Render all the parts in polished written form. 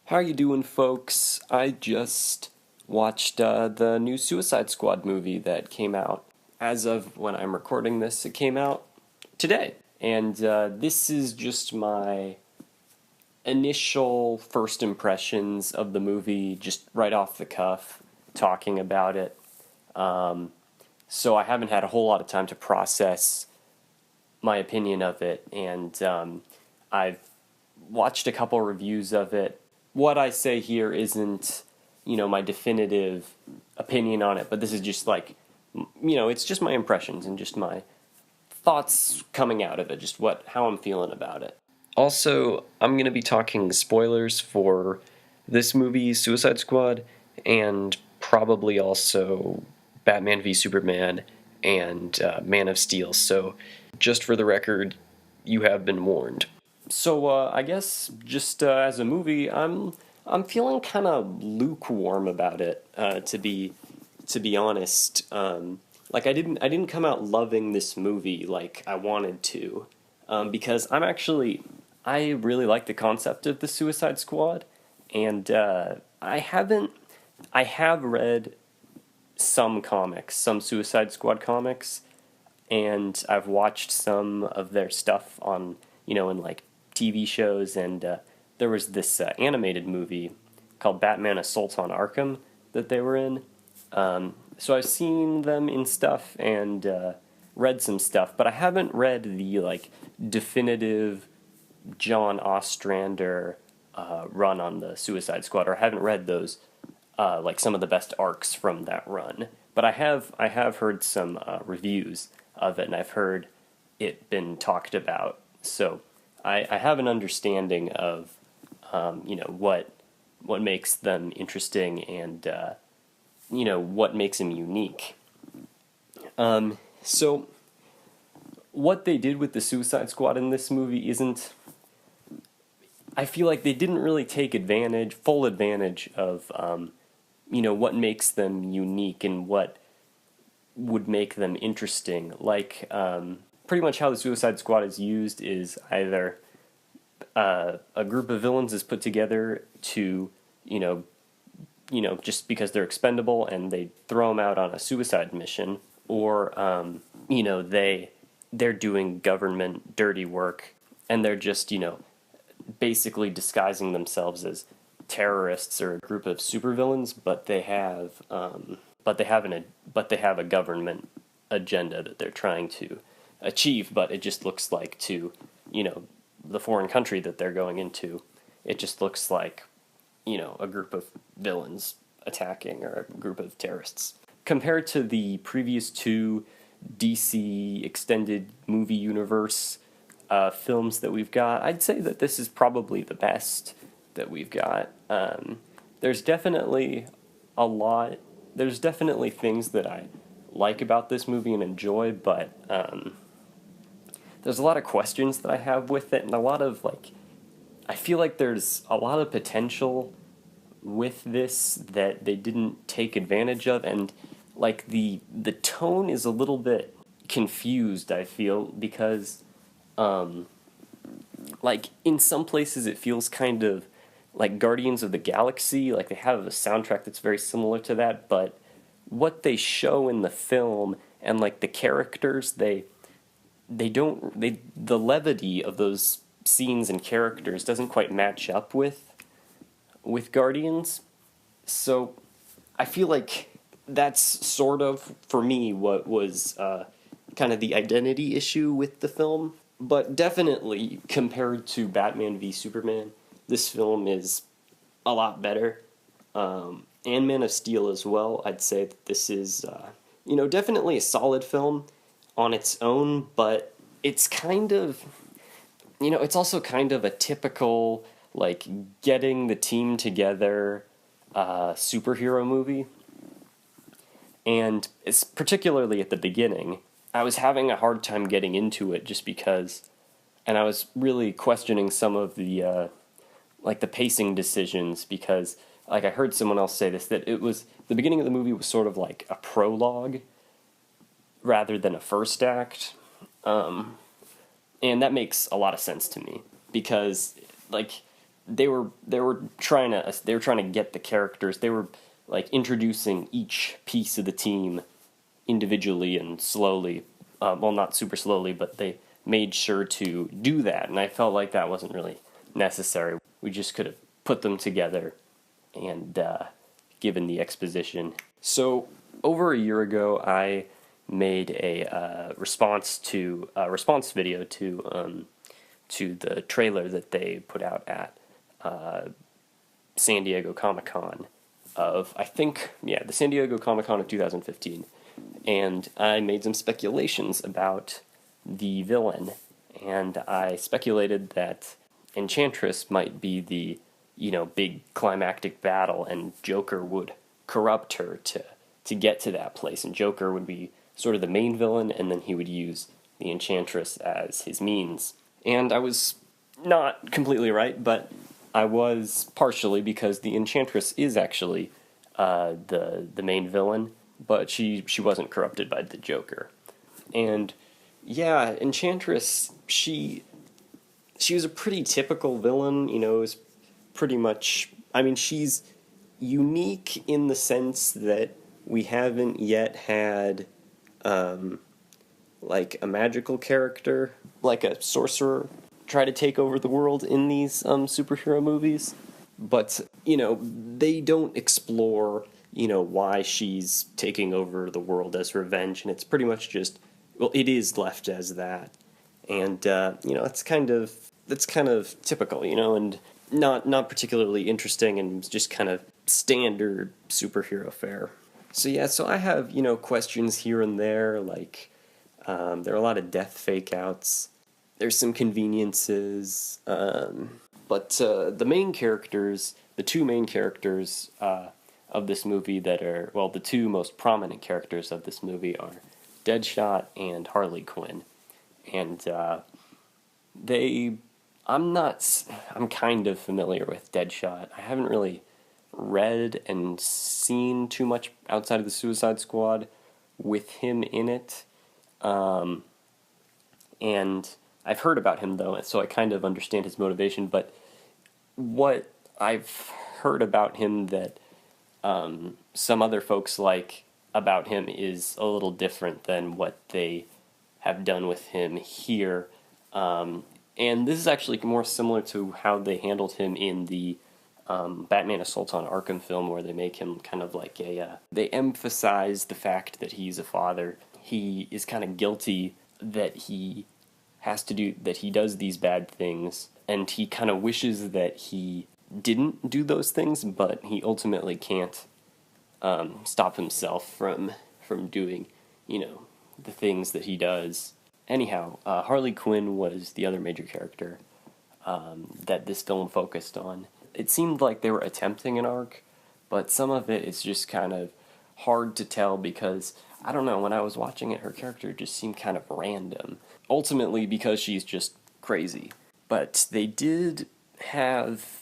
How you doing, folks? I just watched the new Suicide Squad movie that came out. As of when I'm recording this, it came out today. And this is just my initial first impressions of the movie, just right off the cuff, talking about it. So I haven't had a whole lot of time to process my opinion of it, and I've watched a couple reviews of it. What I say here isn't, my definitive opinion on it, but this is just like, it's just my impressions and just my thoughts coming out of it, just how I'm feeling about it. Also, I'm going to be talking spoilers for this movie, Suicide Squad, and probably also Batman v Superman and Man of Steel. So, just for the record, you have been warned. So, I guess just as a movie, I'm feeling kind of lukewarm about it. To be honest, like I didn't come out loving this movie like I wanted to, because I really like the concept of the Suicide Squad, and I have read some comics, some Suicide Squad comics, and I've watched some of their stuff on, in like TV shows, and there was this animated movie called Batman Assault on Arkham that they were in. So I've seen them in stuff and read some stuff, but I haven't read the like definitive John Ostrander run on the Suicide Squad, or I haven't read those like some of the best arcs from that run. But I have heard some reviews of it, and I've heard it been talked about. So I have an understanding of what makes them interesting, and what makes them unique. So what they did with the Suicide Squad in this movie isn't. I feel like they didn't really take full advantage of what makes them unique and what would make them interesting. Like, pretty much how the Suicide Squad is used is either a group of villains is put together to, just because they're expendable, and they throw them out on a suicide mission, or, they're doing government dirty work, and they're just, basically disguising themselves as terrorists or a group of supervillains, but they have a government agenda that they're trying to achieve. But it just looks like to the foreign country that they're going into, it just looks like a group of villains attacking, or a group of terrorists. Compared to the previous two DC extended movie universe films that we've got, I'd say that this is probably the best that we've got. There's definitely a lot. There's definitely things that I like about this movie and enjoy, but there's a lot of questions that I have with it, and a lot of I feel like there's a lot of potential with this that they didn't take advantage of, and the tone is a little bit confused, I feel, because in some places it feels kind of like Guardians of the Galaxy. Like, they have a soundtrack that's very similar to that, but what they show in the film and the characters, the levity of those scenes and characters doesn't quite match up with Guardians. So I feel like that's sort of, for me, what was kind of the identity issue with the film. But definitely, compared to Batman v Superman, this film is a lot better. And Man of Steel as well. I'd say that this is, definitely a solid film on its own, but it's kind of, it's also kind of a typical, getting the team together superhero movie. And it's particularly at the beginning, I was having a hard time getting into it just because, and I was really questioning some of the the pacing decisions, because I heard someone else say this, that it was, the beginning of the movie was sort of like a prologue rather than a first act. And that makes a lot of sense to me, because they were trying to get the characters. They were like introducing each piece of the team individually and slowly. Well, not super slowly, but they made sure to do that, and I felt like that wasn't really necessary. We just could have put them together and given the exposition. So over a year ago, I made a response video to the trailer that they put out at San Diego Comic-Con the San Diego Comic-Con of 2015, and I made some speculations about the villain, and I speculated that Enchantress might be the, big climactic battle, and Joker would corrupt her to get to that place, and Joker would be sort of the main villain, and then he would use the Enchantress as his means. And I was not completely right, but I was partially, because the Enchantress is actually the main villain, but she wasn't corrupted by the Joker. And yeah, Enchantress, she was a pretty typical villain, it was pretty much, she's unique in the sense that we haven't yet had like a magical character, like a sorcerer, try to take over the world in these superhero movies. But, they don't explore, why she's taking over the world as revenge, and it's pretty much just, well, it is left as that. And, that's kind of typical, and not particularly interesting, and just kind of standard superhero fare. So I have, questions here and there, like, there are a lot of death fake-outs. There's some conveniences, but the two main characters of this movie the two most prominent characters of this movie are Deadshot and Harley Quinn. And I'm kind of familiar with Deadshot. I haven't really read and seen too much outside of the Suicide Squad with him in it. And I've heard about him, though, so I kind of understand his motivation, but what I've heard about him that some other folks like about him is a little different than what they have done with him here. And this is actually more similar to how they handled him in the Batman Assault on Arkham film, where they make him kind of like they emphasize the fact that he's a father. He is kind of guilty that he does these bad things, and he kind of wishes that he didn't do those things, but he ultimately can't stop himself from doing, the things that he does. Anyhow, Harley Quinn was the other major character that this film focused on. It seemed like they were attempting an arc, but some of it is just kind of hard to tell because, I don't know, when I was watching it, her character just seemed kind of random. Ultimately, because she's just crazy. But they did have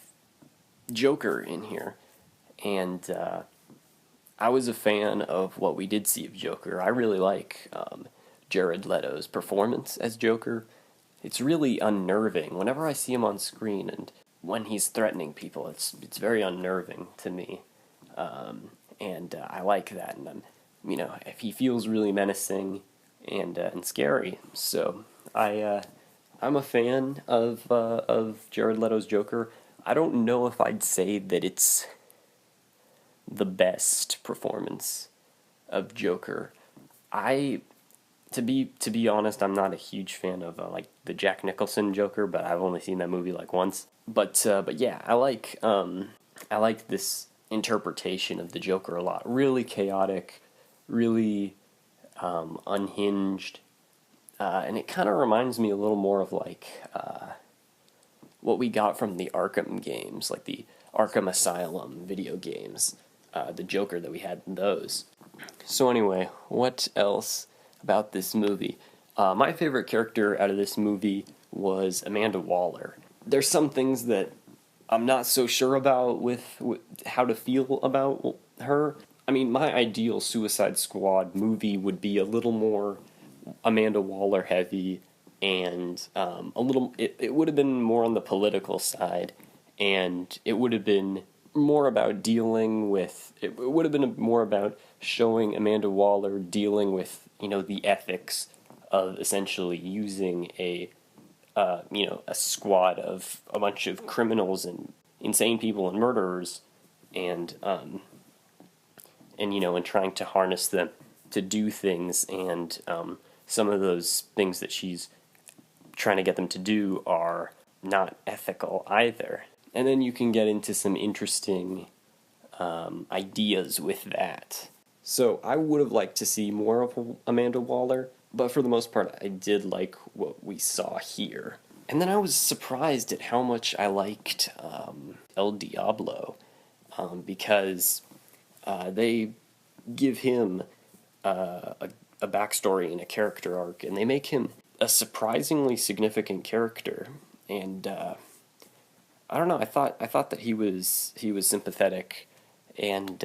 Joker in here, and I was a fan of what we did see of Joker. I really like Jared Leto's performance as Joker. It's really unnerving. Whenever I see him on screen and when he's threatening people, it's very unnerving to me. And I like that. And if he feels really menacing and scary. So I'm a fan of Jared Leto's Joker. I don't know if I'd say that it's the best performance of Joker. To be honest, I'm not a huge fan of like the Jack Nicholson Joker, but I've only seen that movie like once. But yeah, I like this interpretation of the Joker a lot. Really chaotic, really unhinged, and it kind of reminds me a little more of like what we got from the Arkham games, like the Arkham Asylum video games, the Joker that we had in those. So anyway, what else about this movie? My favorite character out of this movie was Amanda Waller. There's some things that I'm not so sure about with how to feel about her. I mean, my ideal Suicide Squad movie would be a little more Amanda Waller heavy, and it would have been more on the political side, and it would have been more about dealing with, it would have been more about showing Amanda Waller dealing with, the ethics of essentially using a squad of a bunch of criminals and insane people and murderers, and and trying to harness them to do things, and some of those things that she's trying to get them to do are not ethical either. And then you can get into some interesting ideas with that. So I would have liked to see more of Amanda Waller, but for the most part, I did like what we saw here. And then I was surprised at how much I liked El Diablo, because they give him a backstory and a character arc, and they make him a surprisingly significant character. And I don't know. I thought that he was sympathetic, and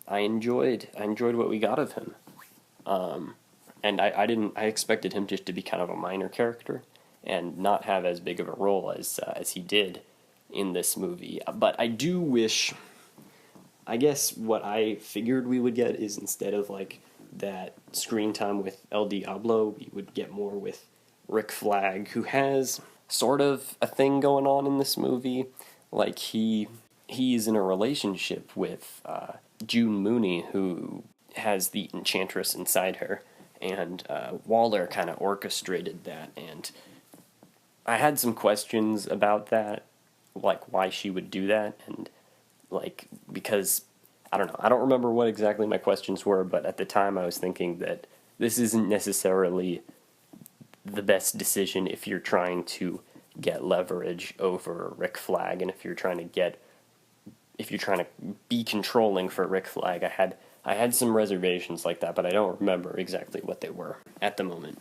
I enjoyed what we got of him. And I expected him just to be kind of a minor character and not have as big of a role as he did in this movie. But I do wish, I guess what I figured we would get is, instead of like that screen time with El Diablo, we would get more with Rick Flag, who has sort of a thing going on in this movie. Like he's in a relationship with June Mooney, who has the Enchantress inside her, and Waller kind of orchestrated that, and I had some questions about that, like why she would do that, and like, because I don't know, I don't remember what exactly my questions were, but at the time I was thinking that this isn't necessarily the best decision if you're trying to get leverage over Rick Flag, and if you're trying to be controlling for Rick Flag. I had some reservations like that, but I don't remember exactly what they were at the moment.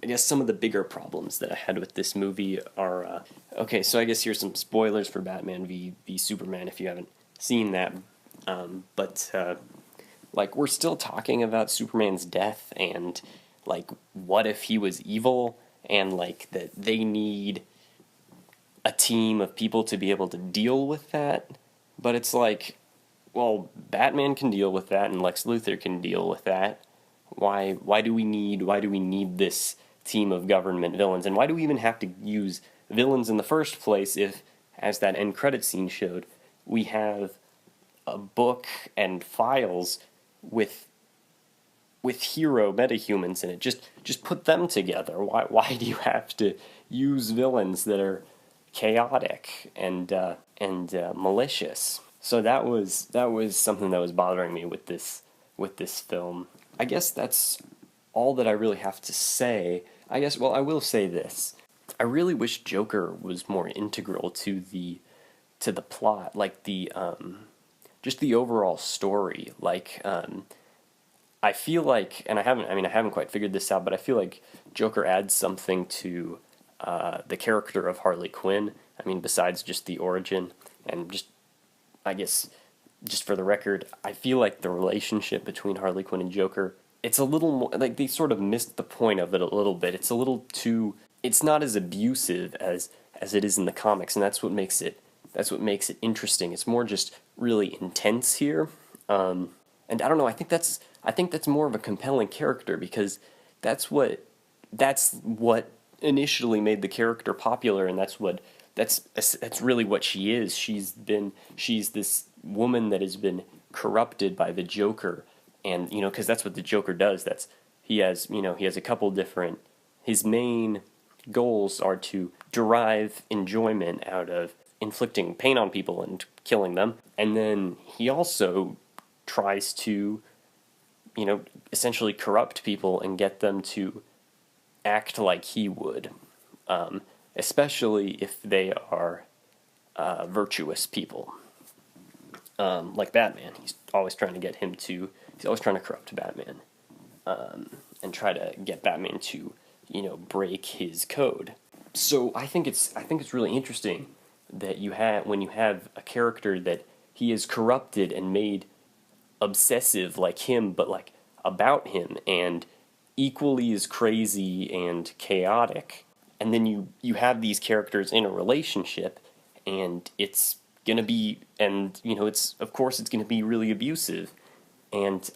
I guess some of the bigger problems that I had with this movie are, okay, so I guess here's some spoilers for Batman v Superman if you haven't seen that. But like, we're still talking about Superman's death, and like, what if he was evil, and like that they need a team of people to be able to deal with that. But it's like, well, Batman can deal with that, and Lex Luthor can deal with that. Why do we need this team of government villains, and why do we even have to use villains in the first place if, as that end credit scene showed, we have a book and files with hero metahumans in it? Just put them together. Why do you have to use villains that are chaotic and malicious? So that was something that was bothering me with this film. I guess that's all that I really have to say. I will say this. I really wish Joker was more integral to the plot, like the just the overall story. Like I feel like, and I haven't quite figured this out, but I feel like Joker adds something to the character of Harley Quinn. I mean, besides just the origin, and just, I guess, just for the record, I feel like the relationship between Harley Quinn and Joker, it's a little more, like, they sort of missed the point of it a little bit. It's a little too, it's not as abusive as it is in the comics, and that's what makes it interesting. It's more just really intense here. And I don't know, I think that's more of a compelling character, because that's what initially made the character popular, and that's really what she is. She's this woman that has been corrupted by the Joker, and because that's what the Joker does. He has a couple different, his main goals are to derive enjoyment out of inflicting pain on people and killing them, and then he also tries to essentially corrupt people and get them to act like he would, especially if they are virtuous people, like Batman. He's always trying to corrupt Batman, and try to get Batman to break his code. So I think it's really interesting that when you have a character that he is corrupted and made obsessive like him, but like about him, and equally as crazy and chaotic, and then you have these characters in a relationship, and it's gonna be, and it's, of course it's gonna be really abusive, and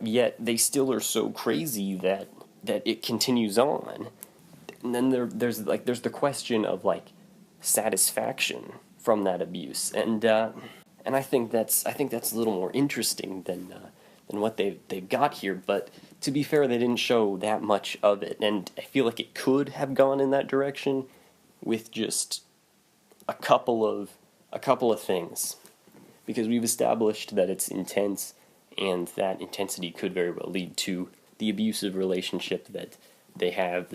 yet they still are so crazy that it continues on. And then there's the question of like satisfaction from that abuse, and I think that's a little more interesting than what they've got here. But to be fair, they didn't show that much of it, and I feel like it could have gone in that direction with just a couple of things, because we've established that it's intense, and that intensity could very well lead to the abusive relationship that they have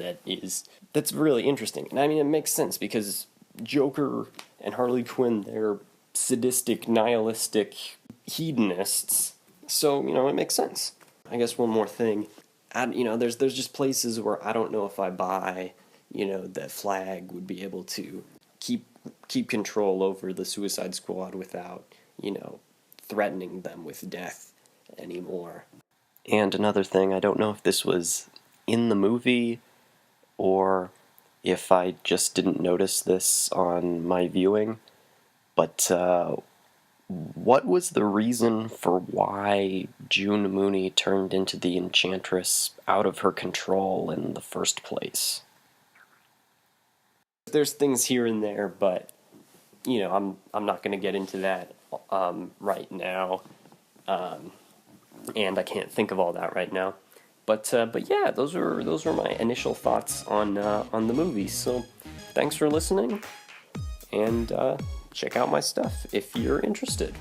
that's really interesting. And I mean, it makes sense because Joker and Harley Quinn, they're sadistic, nihilistic hedonists. So, it makes sense. I guess one more thing. There's just places where I don't know if I buy, that Flag would be able to keep control over the Suicide Squad without, threatening them with death anymore. And another thing, I don't know if this was in the movie or if I just didn't notice this on my viewing, but what was the reason for why June Mooney turned into the Enchantress out of her control in the first place? There's things here and there, but I'm not going to get into that right now, and I can't think of all that right now. But yeah, those were my initial thoughts on the movie. So thanks for listening, and check out my stuff if you're interested.